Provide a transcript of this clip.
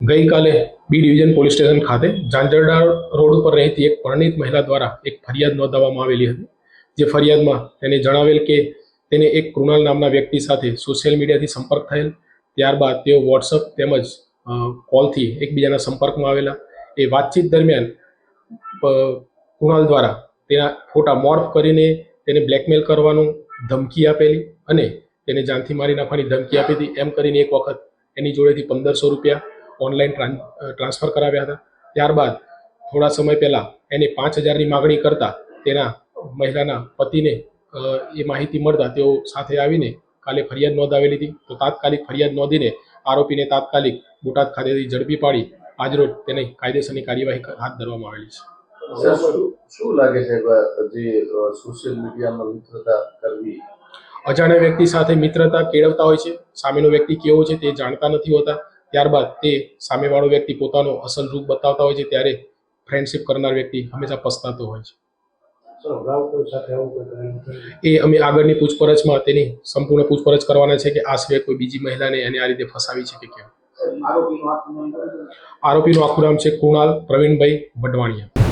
ગઈકાલે B division police station ખાતે Zanzarda road ઉપર રહેતી એક પરણિત મહિલા દ્વારા એક ફરિયાદ નોંધાવવામાં આવેલી હતી. જે ફરિયાદમાં તેને જણાવેલ કે તેને એક કૃણાલ નામના વ્યક્તિ સાથે સોશિયલ મીડિયાથી સંપર્ક થયેલ. ત્યારબાદ તેઓ વોટ્સઅપ તેમજ કોલથી એકબીજાના સંપર્કમાં આવેલા. એ વાતચીત દરમિયાન કૃણાલ દ્વારા તેના ફોટા મોર્ફ કરીને તેને બ્લેકમેલ કરવાનું ધમકી આપેલી અને તેને જાનથી મારી નાખવાની ધમકી આપી હતી. એમ કરીને એક વખત એની જોડેથી 1500 રૂપિયા ઓનલાઈન ટ્રાન્સફર કરાવ્યા હતા. ત્યારબાદ થોડા સમય પહેલાં એને 5000ની માગણી કરતા તેના મહિલાના પતિને એ માહિતી મળતા તેઓ સાથે આવીને કાલે ફરિયાદ નોંધાવેલી હતી. તો તાત્કાલિક ફરિયાદ નોંધીને આરોપીને તાત્કાલિક બોટાદ ખાતેથી ઝડપી પાડી આજરોજ તેની કાયદેસરની કાર્યવાહી હાથ ધરવામાં આવેલી છે. શું લાગે છે જે સોશિયલ મીડિયામાં મિત્રતા કરવી અજાણ્યા વ્યક્તિ સાથે મિત્રતા કેળવતા હોય છે. સામેનો વ્યક્તિ કેવો છે તે જાણતા નથી હોતા. ત્યારબાદ તે સામેવાળો વ્યક્તિ પોતાનો અસલ રૂપ બતાવતા હોય છે ત્યારે ફ્રેન્ડશિપ કરનાર વ્યક્તિ હંમેશા પસ્તાતો હોય છે. એ અમે આગળની પૂછપરછમાં તેની સંપૂર્ણ પૂછપરછ કરવાના છે કે આ સિવાય કોઈ બીજી મહિલાને એને આ રીતે ફસાવી છે કે કેમ. આરોપીનું આખું નામ છે કૃણાલ પ્રવીણભાઈ વઢવાણિયા.